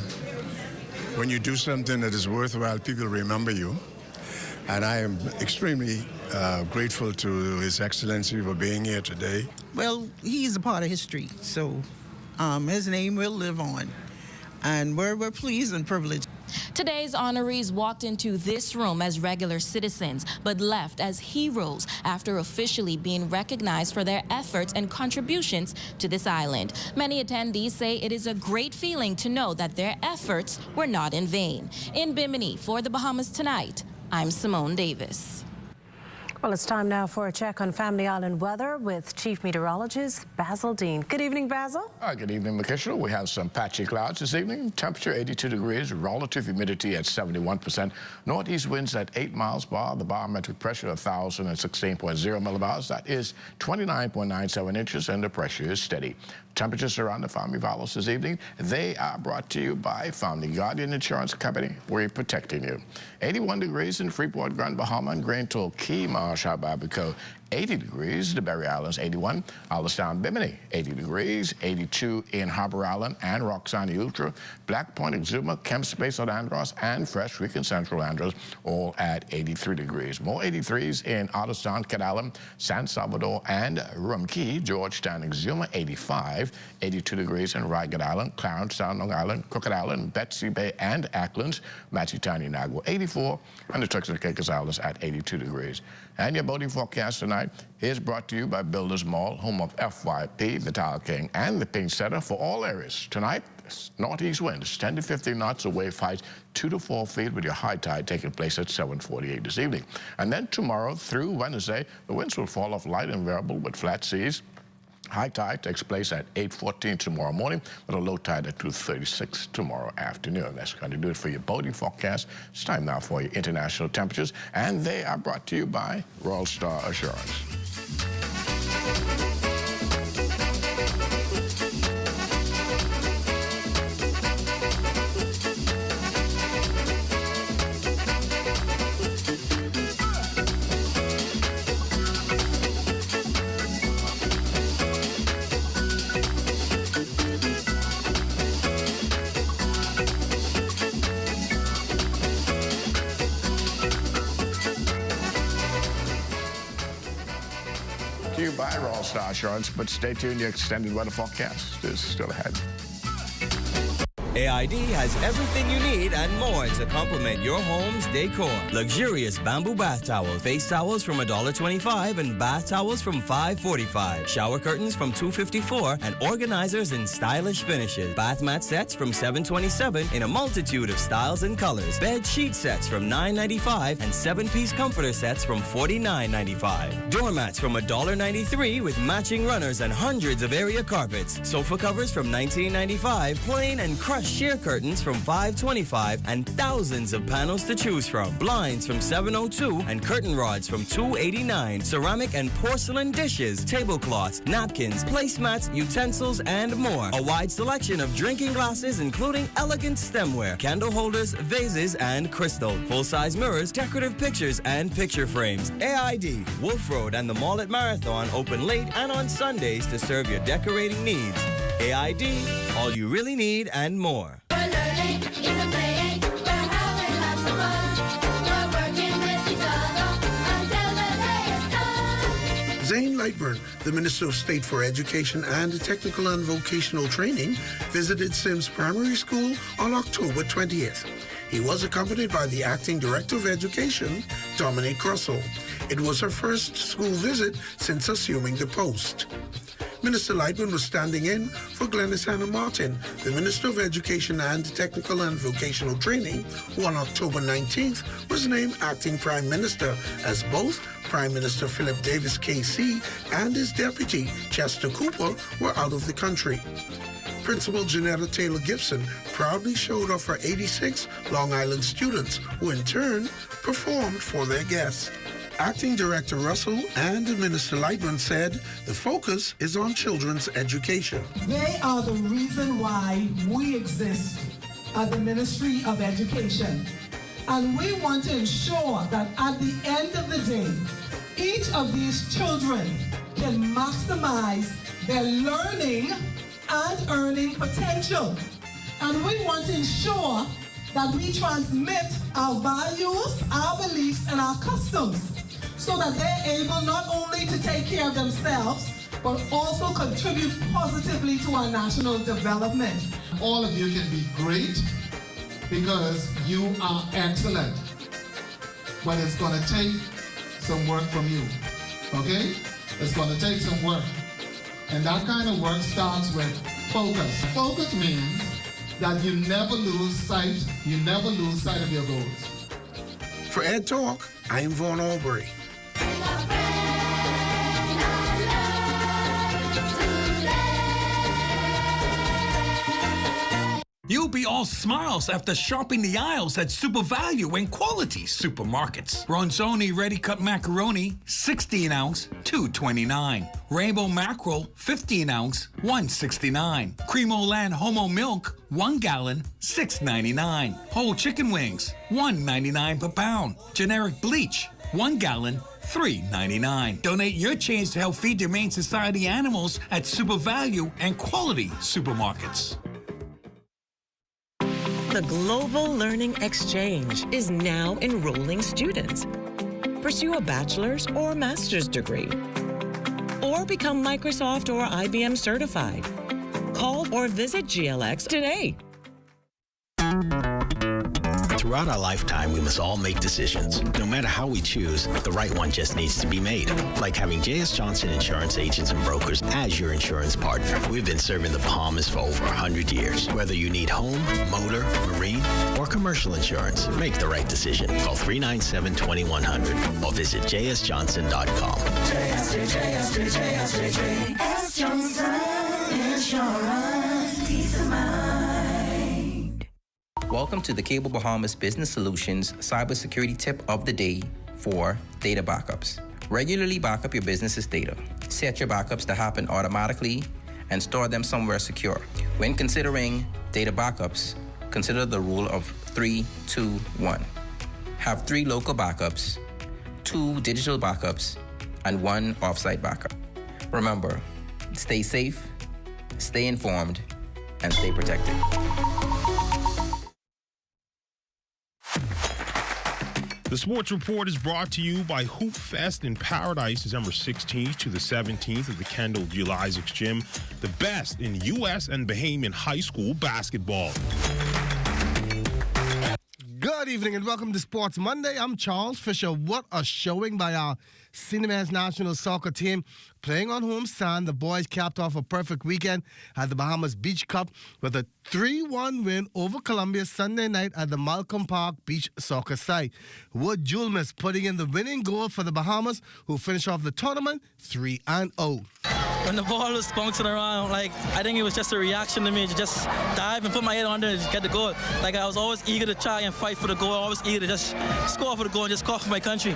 when you do something that is worthwhile, people remember you. And I am extremely grateful to His Excellency for being here today. Well, he's a part of history, so his name will live on. And we're pleased and privileged. Today's honorees walked into this room as regular citizens, but left as heroes after officially being recognized for their efforts and contributions to this island. Many attendees say it is a great feeling to know that their efforts were not in vain. In Bimini, for the Bahamas Tonight, I'm Simone Davis. Well, it's time now for a check on Family Island weather with Chief Meteorologist Basil Dean. Good evening, Basil. Good evening, Makishla. We have some patchy clouds this evening. Temperature 82 degrees, relative humidity at 71%. Northeast winds at 8 miles per hour. The barometric pressure 1,016.0 millibars. That is 29.97 inches, and the pressure is steady. Temperatures around the Family Valles this evening. They are brought to you by Family Guardian Insurance Company. We're protecting you. 81 degrees in Freeport, Grand Bahama, and Grand Toll Key, Marsh, Abaco. 80 degrees, the Berry Islands, 81. Allenstown, Bimini, 80 degrees. 82 in Harbor Island and Roxana Ultra. Black Point, Exuma, Kemp Space at Andros, and Fresh Creek and Central Andros, all at 83 degrees. More 83s in Allenstown, Cat Island, San Salvador, and Rumkey, Georgetown, Exuma, 85. 82 degrees in Ragged Island, Clarence Sound, Long Island, Crooked Island, Betsy Bay, and Acklands, Matitani, Nagua, 84, and the Turks and Caicos Islands at 82 degrees. And your boating forecast tonight is brought to you by Builders Mall, home of FYP, the Tile King, and the Pink Center for all areas. Tonight, northeast winds, 10 to 15 knots, a wave height 2 to 4 feet, with your high tide taking place at 7:48 this evening. And then tomorrow through Wednesday, the winds will fall off light and variable with flat seas. High tide takes place at 8:14 tomorrow morning, with a low tide at 2:36 tomorrow afternoon. That's going to do it for your boating forecast. It's time now for your international temperatures, and they are brought to you by Royal Star Assurance. To you by Royal Star Assurance, but stay tuned. Your extended weather forecast is still ahead. AID has everything you need and more to complement your home's decor. Luxurious bamboo bath towels, face towels from $1.25 and bath towels from $5.45. Shower curtains from $2.54 and organizers in stylish finishes. Bath mat sets from $7.27 in a multitude of styles and colors. Bed sheet sets from $9.95 and 7-piece comforter sets from $49.95. Doormats from $1.93 with matching runners and hundreds of area carpets. Sofa covers from $19.95, plain and crushed sheer curtains from $5.25, and thousands of panels to choose from. Blinds from $7.02 and curtain rods from $2.89. Ceramic and porcelain dishes, tablecloths, napkins, placemats, utensils, and more. A wide selection of drinking glasses, including elegant stemware, candle holders, vases, and crystal. Full-size mirrors, decorative pictures, and picture frames. AID, Wolf Road, and the Mall at Marathon open late and on Sundays to serve your decorating needs. AID, all you really need and more. Zane Lightburn, the Minister of State for Education and Technical and Vocational Training, visited Sims Primary School on October 20th. He was accompanied by the Acting Director of Education, Dominique Russell. It was her first school visit since assuming the post. Minister Lightburn was standing in for Glenys Hannah Martin, the Minister of Education and Technical and Vocational Training, who on October 19th was named Acting Prime Minister, as both Prime Minister Philip Davis KC and his deputy, Chester Cooper, were out of the country. Principal Janetta Taylor Gibson proudly showed off her 86 Long Island students, who in turn performed for their guests. Acting Director Russell and Minister Lightman said the focus is on children's education. They are the reason why we exist at the Ministry of Education. And we want to ensure that at the end of the day, each of these children can maximize their learning and earning potential. And we want to ensure that we transmit our values, our beliefs, and our customs, so that they're able not only to take care of themselves, but also contribute positively to our national development. All of you can be great because you are excellent. But it's going to take some work from you, okay? It's going to take some work. And that kind of work starts with focus. Focus means that you never lose sight of your goals. For Ed Talk, I'm Vaughn Albury. You'll be all smiles after shopping the aisles at Super Value and Quality Supermarkets. Ronzoni ready-cut macaroni, 16-ounce, $2.29. Rainbow mackerel, 15-ounce, $1.69. Cremoland Homo milk, 1 gallon, $6.99. Whole chicken wings, $1.99 per pound. Generic bleach, 1 gallon, $3.99. Donate your change to help feed the Humane Society animals at Super Value and Quality Supermarkets. The Global Learning Exchange is now enrolling students. Pursue a bachelor's or master's degree, or become Microsoft or IBM certified. Call or visit GLX today. Throughout our lifetime, we must all make decisions. No matter how we choose, the right one just needs to be made. Like having J.S. Johnson Insurance Agents and Brokers as your insurance partner. We've been serving the Bahamas for over 100 years. Whether you need home, motor, marine, or commercial insurance, make the right decision. Call 397-2100 or visit jsjohnson.com. JS Johnson Insurance. Peace of mind. Welcome to the Cable Bahamas Business Solutions Cybersecurity Tip of the Day for data backups. Regularly backup your business's data. Set your backups to happen automatically and store them somewhere secure. When considering data backups, consider the rule of 3-2-1. Have 3 local backups, 2 digital backups, and 1 offsite backup. Remember, stay safe, stay informed, and stay protected. The Sports Report is brought to you by Hoop Fest in Paradise, December 16th to the 17th at the Kendall G. Isaacs Gym. The best in U.S. and Bahamian high school basketball. Good evening and welcome to Sports Monday. I'm Charles Fisher. What a showing by our senior men's national soccer team. Playing on home sand, the boys capped off a perfect weekend at the Bahamas Beach Cup with a 3-1 win over Colombia Sunday night at the Malcolm Park Beach Soccer site. Wood Julmus putting in the winning goal for the Bahamas, who finished off the tournament 3-0. When the ball was bouncing around, I think it was just a reaction to me to just dive and put my head under and just get the goal. I was always eager to try and fight for the goal, always eager to just score for the goal and just score for my country.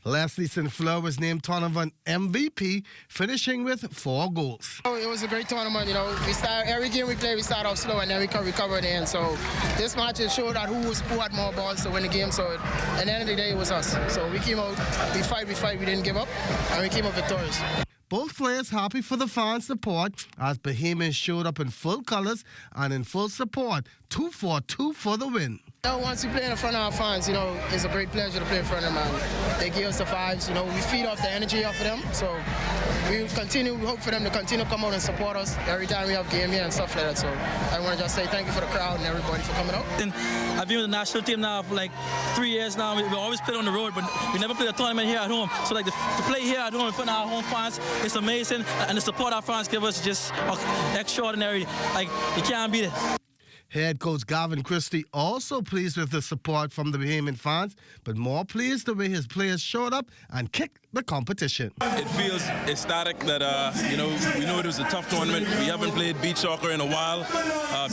Leslie St-Fleur was named tournament MVP, finishing with 4 goals. It was a great tournament. We start every game we play, we start off slow and then we can recover at the end. So this match it showed that who had more balls to win the game. So at the end of the day, it was us. So we came out, we fight, we didn't give up, and we came out victorious. Both players happy for the fan support as Bahamians showed up in full colors and in full support. 2-4-2 for the win. Once we play in front of our fans, it's a great pleasure to play in front of them. They give us the vibes, we feed off the energy off of them. So we hope for them to continue to come out and support us every time we have game here and stuff like that. So I want to just say thank you for the crowd and everybody for coming out. And I've been with the national team now for 3 years now. We always play on the road, but we never played a tournament here at home. So to play here at home in front of our home fans, it's amazing. And the support our fans give us is just extraordinary. You can't beat it. Head coach Gavin Christie also pleased with the support from the Bahamian fans, but more pleased the way his players showed up and kicked the competition. It feels ecstatic that, we know it was a tough tournament. We haven't played beach soccer in a while.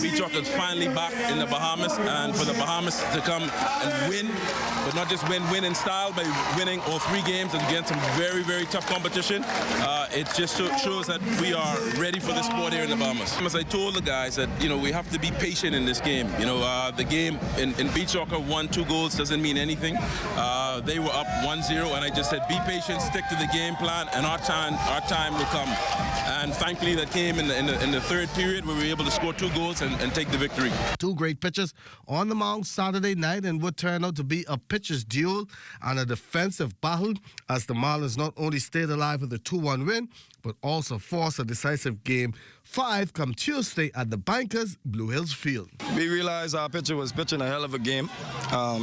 Beach soccer is finally back in the Bahamas, and for the Bahamas to come and win, but not just win in style by winning all 3 games against some very, very tough competition, it just shows that we are ready for the sport here in the Bahamas. As I told the guys that, we have to be patient in this game. The game in beach soccer, 1-2 goals doesn't mean anything. They were up 1-0, and I just said, be patient, stick to the game plan, and our time will come. And thankfully, that came in the third period, where we were able to score 2 goals and take the victory. 2 great pitches on the mound Saturday night, and what turned out to be a pitcher's duel and a defensive battle, as the Marlins not only stayed alive with a 2-1 win, but also forced a decisive game 5 come Tuesday at the Bankers Blue Hills Field. We realized our pitcher was pitching a hell of a game.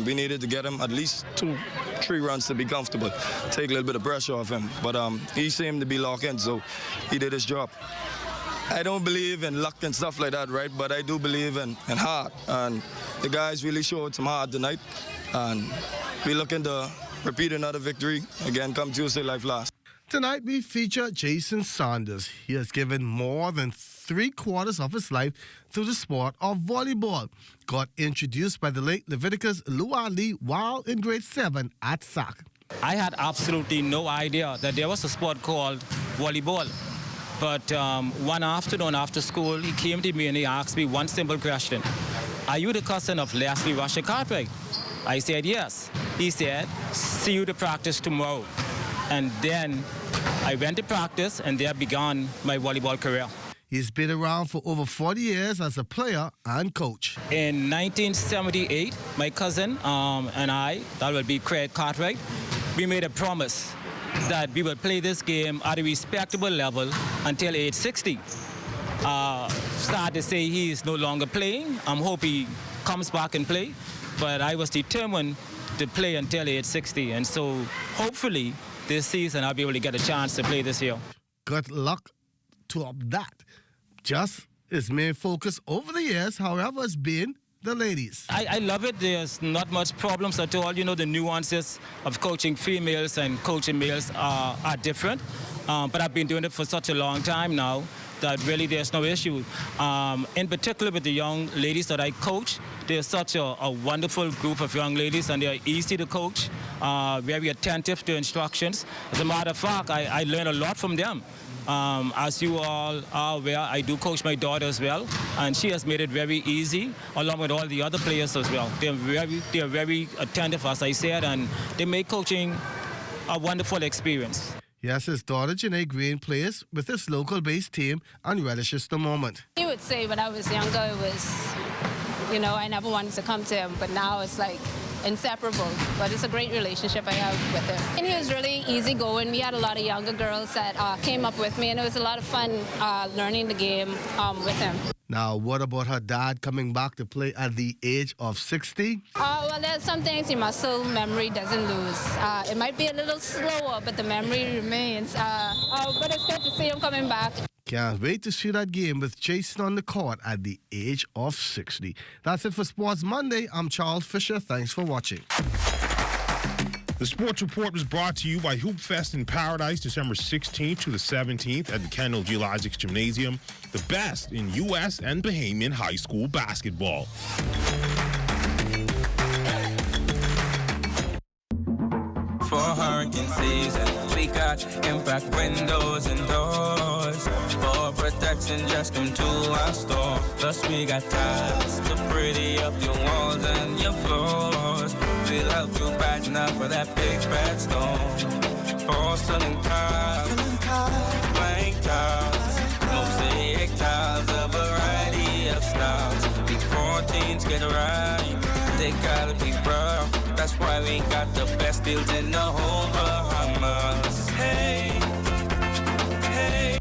We needed to get him at least 2-3 runs to be comfortable, take a little bit of pressure off him. But he seemed to be locked in, so he did his job. I don't believe in luck and stuff like that, right? But I do believe in heart. And the guys really showed some heart tonight. And we're looking to repeat another victory again come Tuesday like last. Tonight we feature Jason Saunders. He has given more than 3/4 of his life to the sport of volleyball. Got introduced by the late Leviticus Luali while in grade 7 at SAC. I had absolutely no idea that there was a sport called volleyball. But one afternoon after school, he came to me and he asked me one simple question. Are you the cousin of Leslie Rusher Cartwright? I said yes. He said, see you to practice tomorrow. And then I went to practice and there began my volleyball career. He's been around for over 40 years as a player and coach. In 1978, my cousin and I, that will be Craig Cartwright, we made a promise that we would play this game at a respectable level until age 60. Sad to say he is no longer playing. I'm hoping he comes back and play, but I was determined to play until age 60, and so hopefully this season I'll be able to get a chance to play this year. Good luck to that. Just his main focus over the years, however, has been the ladies. I love it. There's not much problems at all. You know, the nuances of coaching females and coaching males are different. But I've been doing it for such a long time now that really there's no issue. In particular with the young ladies that I coach, they're such a wonderful group of young ladies and they're easy to coach, very attentive to instructions. As a matter of fact, I learn a lot from them. As you all are aware, I do coach my daughter as well, and she has made it very easy, along with all the other players as well. They're very attentive, as I said, and they make coaching a wonderful experience. Yes, his daughter Janae Green plays with his local-based team and relishes the moment. He would say when I was younger, it was, you know, I never wanted to come to him, but now it's like inseparable. But it's a great relationship I have with him. And he was really easygoing. We had a lot of younger girls that came up with me, and it was a lot of fun learning the game with him. Now, what about her dad coming back to play at the age of 60? Well, there's some things your muscle memory doesn't lose. It might be a little slower, but the memory remains. But it's good to see him coming back. Can't wait to see that game with Jason on the court at the age of 60. That's it for Sports Monday. I'm Charles Fisher. Thanks for watching. The Sports Report was brought to you by Hoop Fest in Paradise, December 16th to the 17th at the Kendall Geologics Gymnasium, the best in U.S. and Bahamian high school basketball. For hurricane season, we got impact windows and doors. For protection, just come to our store. Plus we got tiles to pretty up your walls and your floors. We'll help you brighten up for that big bad storm. Porcelain tiles, blank tiles, mosaic tiles, a variety of styles. Before teens get right, they gotta be rough. That's why we got the best deals in the whole Bahamas. Hey, hey.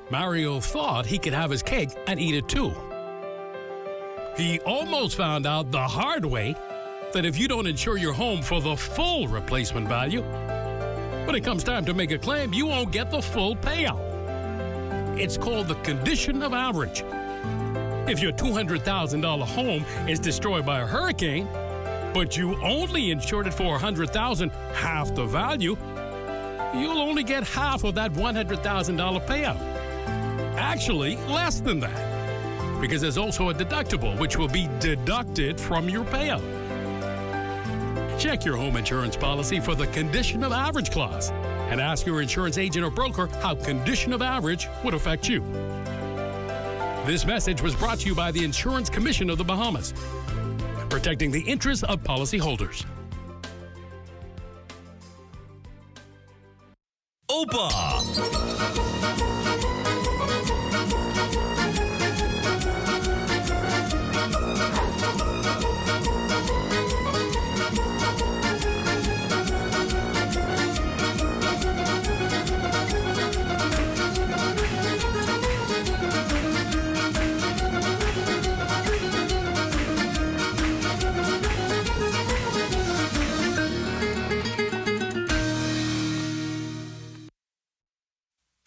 Mario thought he could have his cake and eat it too. He almost found out the hard way that if you don't insure your home for the full replacement value, when it comes time to make a claim, you won't get the full payout. It's called the condition of average. If your $200,000 home is destroyed by a hurricane, but you only insured it for $100,000, half the value, you'll only get half of that $100,000 payout. Actually, less than that, because there's also a deductible which will be deducted from your payout. Check your home insurance policy for the condition of average clause and ask your insurance agent or broker how condition of average would affect you. This message was brought to you by the Insurance Commission of the Bahamas, protecting the interests of policyholders. Opa!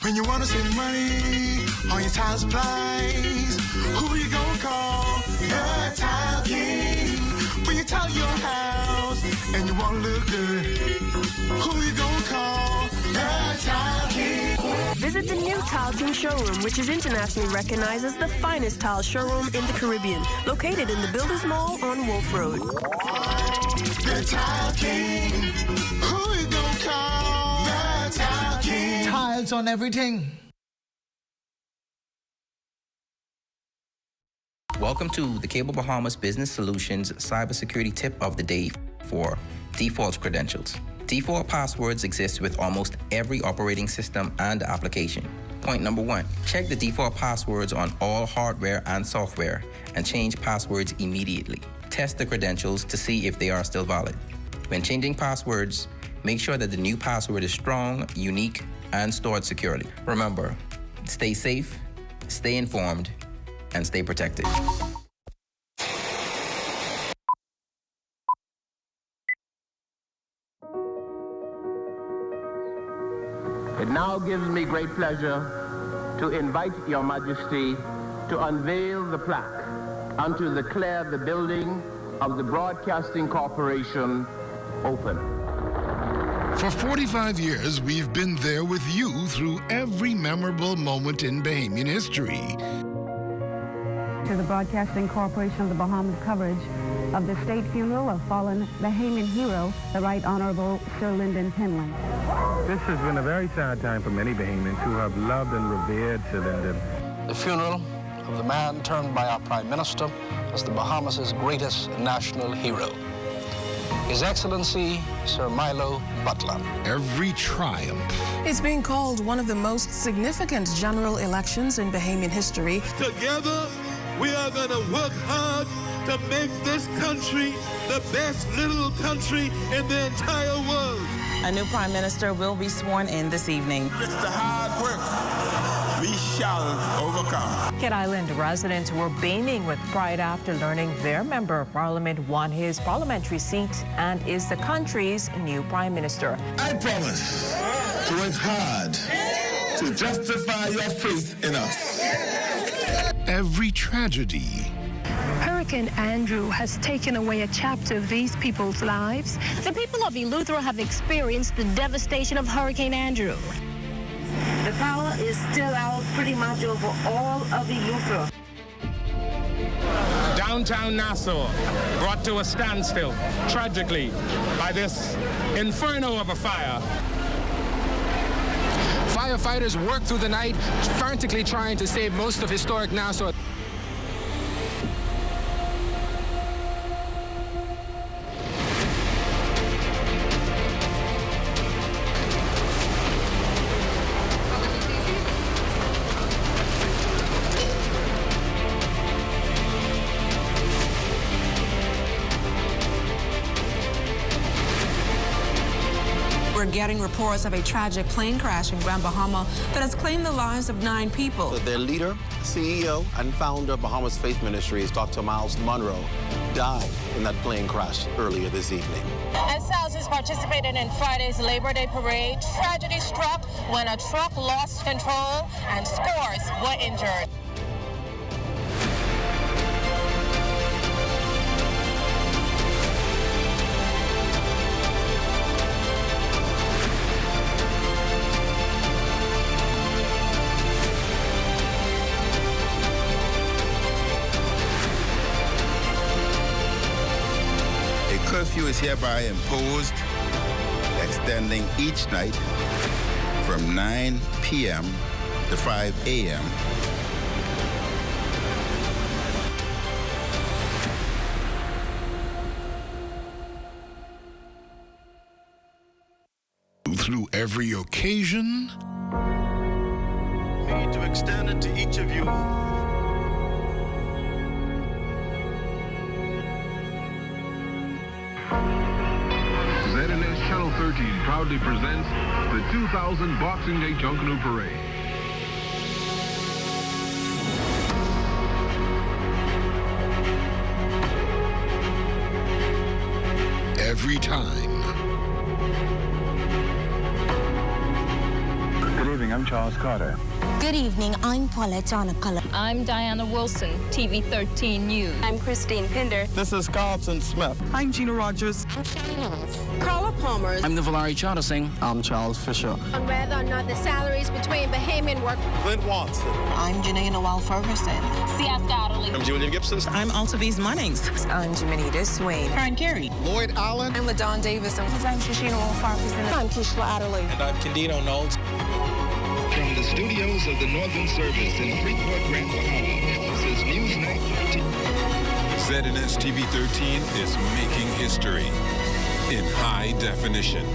When you wanna save money on your tile supplies, who you gonna call? The Tile King. When you tile your house and you wanna look good, Visit the new Tile King showroom, which is internationally recognized as the finest tile showroom in the Caribbean, located in the Builders Mall on Wolf Road. The Tile King. Who you gonna call? The Tile King. Tiles on everything. Welcome to the Cable Bahamas Business Solutions Cybersecurity Tip of the Day for default credentials. Default passwords exist with almost every operating system and application. Point number 1, check the default passwords on all hardware and software and change passwords immediately. Test the credentials to see if they are still valid. When changing passwords, make sure that the new password is strong, unique, and stored securely. Remember, stay safe, stay informed, and stay protected. It now gives me great pleasure to invite Your Majesty to unveil the plaque and to declare the building of the Broadcasting Corporation open. For 45 years, we've been there with you through every memorable moment in Bahamian history. To the Broadcasting Corporation of the Bahamas coverage of the state funeral of fallen Bahamian hero, the Right Honorable Sir Lyndon Penland. This has been a very sad time for many Bahamians who have loved and revered Sir Lyndon. The funeral of the man termed by our Prime Minister as the Bahamas' greatest national hero, His Excellency Sir Milo Butler. Every triumph. It's being called one of the most significant general elections in Bahamian history. Together, we are going to work hard to make this country the best little country in the entire world. A new Prime Minister will be sworn in this evening. It's the hard work. We shall overcome. Kid Island residents were beaming with pride after learning their member of parliament won his parliamentary seat and is the country's new Prime Minister. I promise to work hard to justify your faith in us. Every tragedy. Hurricane Andrew has taken away a chapter of these people's lives. The people of Eleuthera have experienced the devastation of Hurricane Andrew. The power is still out pretty much over all of Eleuthera. Downtown Nassau brought to a standstill, tragically, by this inferno of a fire. Firefighters worked through the night, frantically trying to save most of historic Nassau. We're getting reports of a tragic plane crash in Grand Bahama that has claimed the lives of 9 people. Their leader, CEO, and founder of Bahamas Faith Ministries, Dr. Miles Monroe, died in that plane crash earlier this evening. And thousands participated in Friday's Labor Day parade. Tragedy struck when a truck lost control and scores were injured. Curfew is hereby imposed, extending each night from 9 p.m. to 5 a.m. Through every occasion. Need to extend it to each of you. ZNS Channel 13 proudly presents the 2000 Boxing Day Junkanoo Parade. Every time. Good evening, I'm Charles Carter. Good evening, I'm Paulette Anacala. I'm Diana Wilson, TV 13 News. I'm Christine Pinder. This is Carlton Smith. I'm Gina Rogers. Carla Palmer. I'm Navalari Charter Singh. I'm Charles Fisher. On whether or not the salaries between between Bahamian work. Clint Watson. I'm Janae Noel Ferguson. C.S. Godley. I'm Julian Gibson. I'm Altaviz Munnings. I'm Jiminita Swain. Karen Carey. Lloyd Allen. I'm LaDawn Davis. I'm Shashina Wolf-Farquharson. I'm Kishla Adderley. And I'm Candido Knowles. From the studios of the Northern Service in Freeport, Grand Bahama, this is Newsnight 13. ZNS TV 13 is making history in high definition.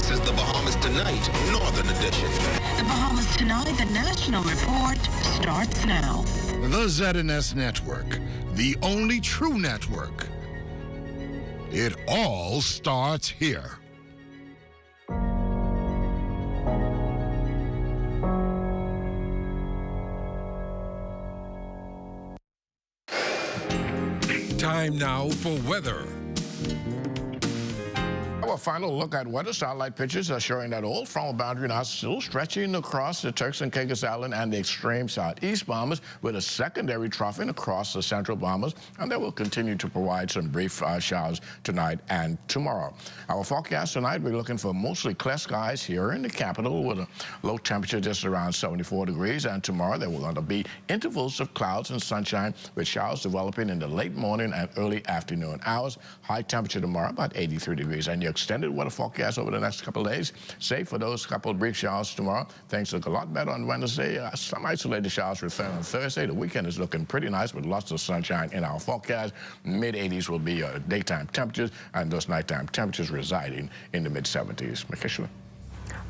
This is the Bahamas Tonight, Northern Edition. The Bahamas Tonight, the National Report, starts now. The ZNS Network, the only true network. It all starts here. Time now for weather. Our final look at weather satellite pictures are showing that old frontal boundary now still stretching across the Turks and Caicos Island and the extreme southeast Bahamas, with a secondary troughing across the central Bahamas, and that will continue to provide some brief showers tonight and tomorrow. Our forecast tonight, we're looking for mostly clear skies here in the capital with a low temperature just around 74 degrees, and tomorrow there will going to be intervals of clouds and sunshine with showers developing in the late morning and early afternoon hours. High temperature tomorrow about 83 degrees, and your extended weather forecast over the next couple of days, save for those couple of brief showers tomorrow. Things look a lot better on Wednesday. Some isolated showers return on Thursday. The weekend is looking pretty nice with lots of sunshine in our forecast. Mid-80s will be daytime temperatures, and those nighttime temperatures residing in the mid-70s. Makishla.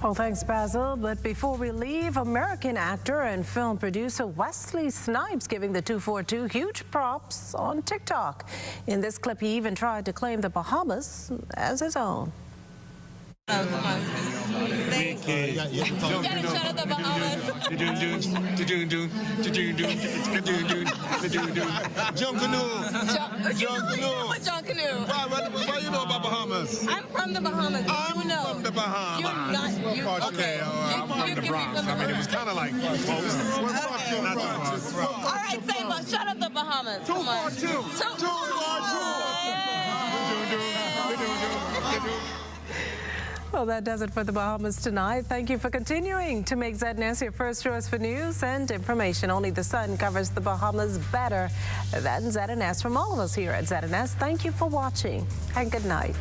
Well, thanks, Basil. But before we leave, American actor and film producer Wesley Snipes giving the 242 huge props on TikTok. In this clip, he even tried to claim the Bahamas as his own. Oh, come on. You gotta shut up the Bahamas. Jump canoe. John Canoe. Why you know about Bahamas? I'm from the Bahamas. I'm you know. from the Bahamas. You're not. You, Okay, I'm from the Bronx. I mean, it was kind of like, All right, say, but shut up the Bahamas. 242. Well, that does it for the Bahamas Tonight. Thank you for continuing to make ZNS your first choice for news and information. Only the sun covers the Bahamas better than ZNS. From all of us here at ZNS, thank you for watching and good night.